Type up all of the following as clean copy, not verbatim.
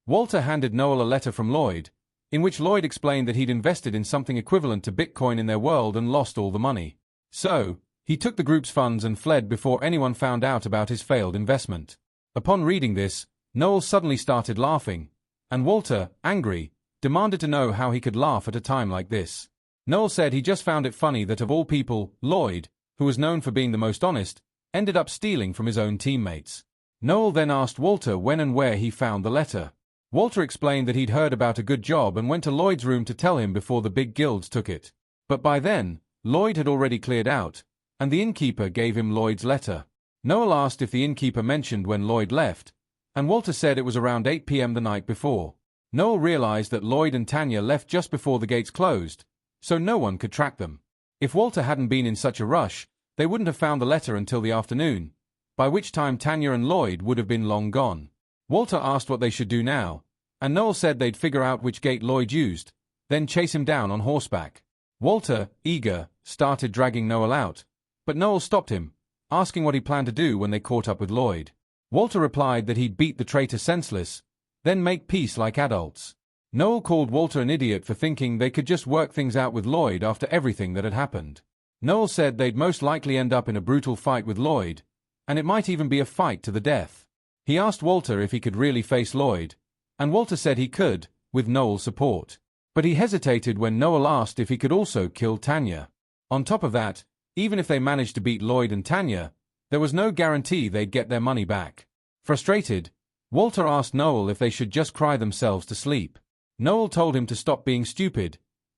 Walter handed Noel a letter from Lloyd, in which Lloyd explained that he'd invested in something equivalent to Bitcoin in their world and lost all the money. So, he took the group's funds and fled before anyone found out about his failed investment. Upon reading this, Noel suddenly started laughing, and Walter, angry, demanded to know how he could laugh at a time like this. Noel said he just found it funny that of all people, Lloyd, who was known for being the most honest, ended up stealing from his own teammates. Noel then asked Walter when and where he found the letter. Walter explained that he'd heard about a good job and went to Lloyd's room to tell him before the big guilds took it. But by then, Lloyd had already cleared out, and the innkeeper gave him Lloyd's letter. Noel asked if the innkeeper mentioned when Lloyd left, and Walter said it was around 8 p.m. the night before. Noel realized that Lloyd and Tanya left just before the gates closed, so no one could track them. If Walter hadn't been in such a rush, they wouldn't have found the letter until the afternoon, by which time Tanya and Lloyd would have been long gone. Walter asked what they should do now, and Noel said they'd figure out which gate Lloyd used, then chase him down on horseback. Walter, eager, started dragging Noel out, but Noel stopped him, asking what he planned to do when they caught up with Lloyd. Walter replied that he'd beat the traitor senseless, then make peace like adults. Noel called Walter an idiot for thinking they could just work things out with Lloyd after everything that had happened. Noel said they'd most likely end up in a brutal fight with Lloyd, and it might even be a fight to the death. He asked Walter if he could really face Lloyd, and Walter said he could, with Noel's support. But he hesitated when Noel asked if he could also kill Tanya. On top of that, even if they managed to beat Lloyd and Tanya, there was no guarantee they'd get their money back. Frustrated, Walter asked Noel if they should just cry themselves to sleep. Noel told him to stop being stupid,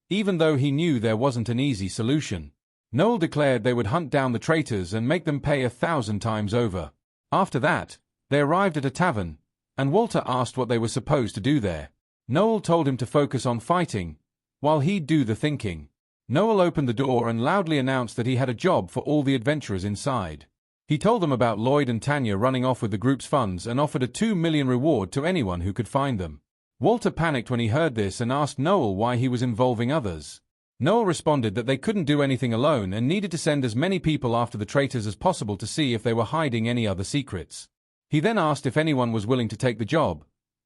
even though he knew there wasn't an easy solution. Noel declared they would hunt down the traitors and make them pay 1,000 times over. After that, they arrived at a tavern, and Walter asked what they were supposed to do there. Noel told him to focus on fighting, while he'd do the thinking. Noel opened the door and loudly announced that he had a job for all the adventurers inside. He told them about Lloyd and Tanya running off with the group's funds and offered a 2 million reward to anyone who could find them. Walter panicked when he heard this and asked Noel why he was involving others. Noel responded that they couldn't do anything alone and needed to send as many people after the traitors as possible to see if they were hiding any other secrets. He then asked if anyone was willing to take the job,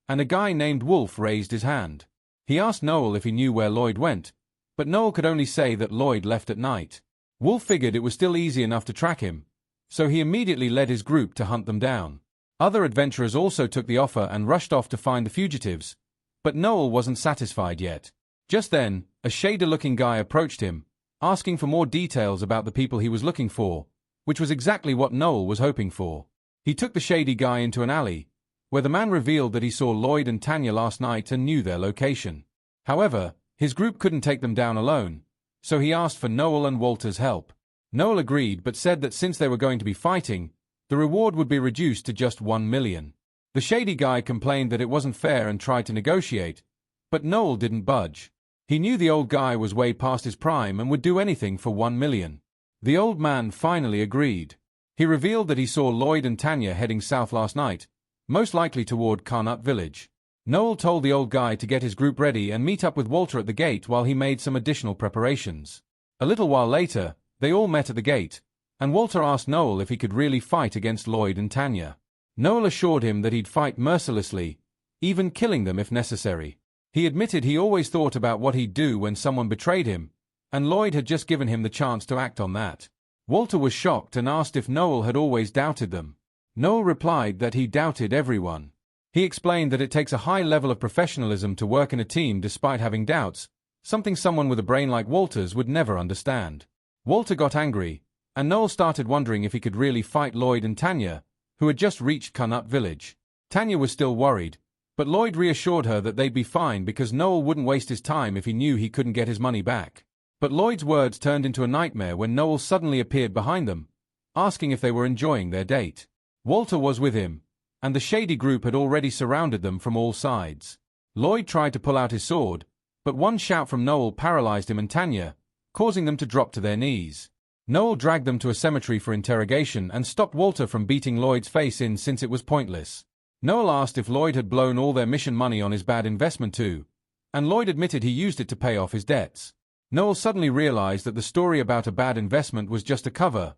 and a guy named Wolf raised his hand. He asked Noel if he knew where Lloyd went, but Noel could only say that Lloyd left at night. Wolf figured it was still easy enough to track him, so he immediately led his group to hunt them down. Other adventurers also took the offer and rushed off to find the fugitives, but Noel wasn't satisfied yet. Just then, a shader-looking guy approached him, asking for more details about the people he was looking for, which was exactly what Noel was hoping for. He took the shady guy into an alley, where the man revealed that he saw Lloyd and Tanya last night and knew their location. However, his group couldn't take them down alone, so he asked for Noel and Walter's help. Noel agreed but said that since they were going to be fighting, the reward would be reduced to just 1 million. The shady guy complained that it wasn't fair and tried to negotiate, but Noel didn't budge. He knew the old guy was way past his prime and would do anything for 1 million. The old man finally agreed. He revealed that he saw Lloyd and Tanya heading south last night, most likely toward Karnut village. Noel told the old guy to get his group ready and meet up with Walter at the gate while he made some additional preparations. A little while later, they all met at the gate, and Walter asked Noel if he could really fight against Lloyd and Tanya. Noel assured him that he'd fight mercilessly, even killing them if necessary. He admitted he always thought about what he'd do when someone betrayed him, and Lloyd had just given him the chance to act on that. Walter was shocked and asked if Noel had always doubted them. Noel replied that he doubted everyone. He explained that it takes a high level of professionalism to work in a team despite having doubts, something someone with a brain like Walter's would never understand. Walter got angry, and Noel started wondering if he could really fight Lloyd and Tanya, who had just reached Karnut village. Tanya was still worried, but Lloyd reassured her that they'd be fine because Noel wouldn't waste his time if he knew he couldn't get his money back. But Lloyd's words turned into a nightmare when Noel suddenly appeared behind them, asking if they were enjoying their date. Walter was with him, and the shady group had already surrounded them from all sides. Lloyd tried to pull out his sword, but one shout from Noel paralyzed him and Tanya, causing them to drop to their knees. Noel dragged them to a cemetery for interrogation and stopped Walter from beating Lloyd's face in since it was pointless. Noel asked if Lloyd had blown all their mission money on his bad investment too, and Lloyd admitted he used it to pay off his debts. Noel suddenly realized that the story about a bad investment was just a cover,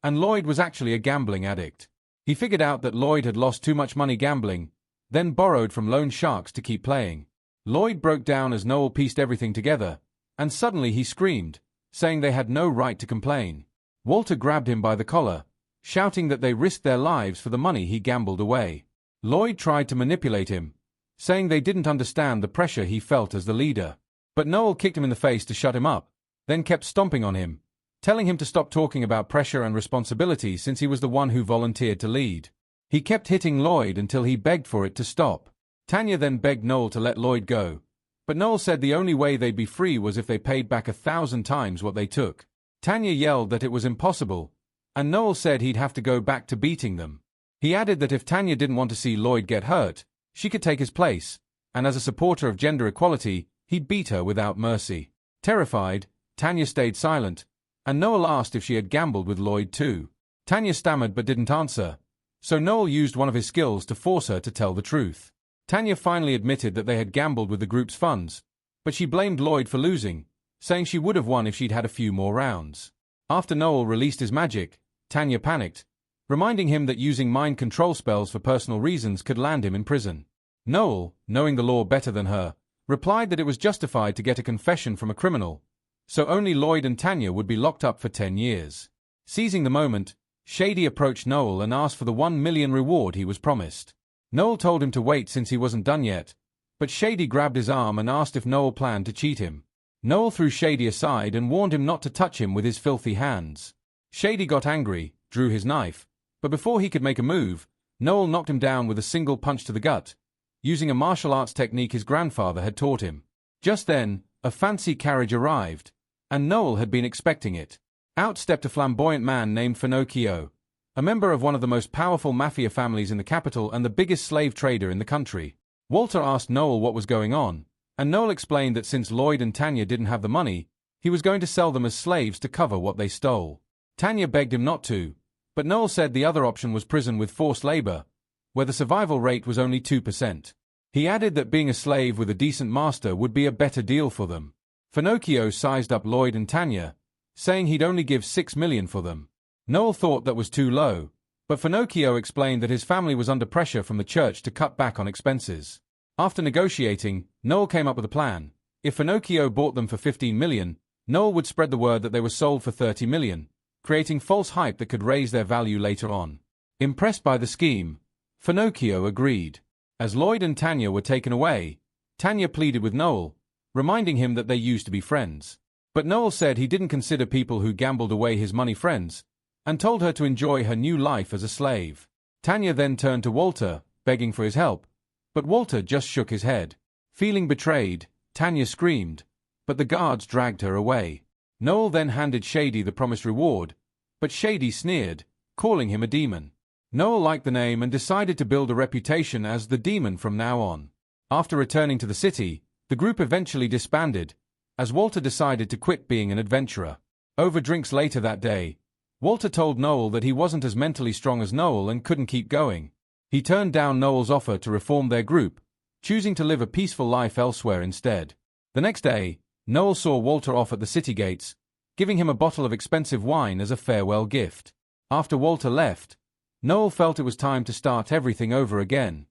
and Lloyd was actually a gambling addict. He figured out that Lloyd had lost too much money gambling, then borrowed from loan sharks to keep playing. Lloyd broke down as Noel pieced everything together, and suddenly he screamed, saying they had no right to complain. Walter grabbed him by the collar, shouting that they risked their lives for the money he gambled away. Lloyd tried to manipulate him, saying they didn't understand the pressure he felt as the leader. But Noel kicked him in the face to shut him up, then kept stomping on him, telling him to stop talking about pressure and responsibility since he was the one who volunteered to lead. He kept hitting Lloyd until he begged for it to stop. Tanya then begged Noel to let Lloyd go, but Noel said the only way they'd be free was if they paid back 1,000 times what they took. Tanya yelled that it was impossible, and Noel said he'd have to go back to beating them. He added that if Tanya didn't want to see Lloyd get hurt, she could take his place, and as a supporter of gender equality, he'd beat her without mercy. Terrified, Tanya stayed silent, and Noel asked if she had gambled with Lloyd too. Tanya stammered but didn't answer, so Noel used one of his skills to force her to tell the truth. Tanya finally admitted that they had gambled with the group's funds, but she blamed Lloyd for losing, saying she would have won if she'd had a few more rounds. After Noel released his magic, Tanya panicked, reminding him that using mind control spells for personal reasons could land him in prison. Noel, knowing the law better than her, replied that it was justified to get a confession from a criminal, so only Lloyd and Tanya would be locked up for 10 years. Seizing the moment, Shady approached Noel and asked for the 1 million reward he was promised. Noel told him to wait since he wasn't done yet, but Shady grabbed his arm and asked if Noel planned to cheat him. Noel threw Shady aside and warned him not to touch him with his filthy hands. Shady got angry, drew his knife, but before he could make a move, Noel knocked him down with a single punch to the gut, using a martial arts technique his grandfather had taught him. Just then, a fancy carriage arrived, and Noel had been expecting it. Out stepped a flamboyant man named Finocchio, a member of one of the most powerful mafia families in the capital and the biggest slave trader in the country. Walter asked Noel what was going on, and Noel explained that since Lloyd and Tanya didn't have the money, he was going to sell them as slaves to cover what they stole. Tanya begged him not to, but Noel said the other option was prison with forced labor, where the survival rate was only 2%. He added that being a slave with a decent master would be a better deal for them. Finocchio sized up Lloyd and Tanya, saying he'd only give 6 million for them. Noel thought that was too low, but Finocchio explained that his family was under pressure from the church to cut back on expenses. After negotiating, Noel came up with a plan. If Finocchio bought them for 15 million, Noel would spread the word that they were sold for 30 million, creating false hype that could raise their value later on. Impressed by the scheme, Finocchio agreed. As Lloyd and Tanya were taken away, Tanya pleaded with Noel, reminding him that they used to be friends. But Noel said he didn't consider people who gambled away his money friends, and told her to enjoy her new life as a slave. Tanya then turned to Walter, begging for his help, but Walter just shook his head. Feeling betrayed, Tanya screamed, but the guards dragged her away. Noel then handed Shady the promised reward, but Shady sneered, calling him a demon. Noel liked the name and decided to build a reputation as the demon from now on. After returning to the city, the group eventually disbanded, as Walter decided to quit being an adventurer. Over drinks later that day, Walter told Noel that he wasn't as mentally strong as Noel and couldn't keep going. He turned down Noel's offer to reform their group, choosing to live a peaceful life elsewhere instead. The next day, Noel saw Walter off at the city gates, giving him a bottle of expensive wine as a farewell gift. After Walter left, Noel felt it was time to start everything over again.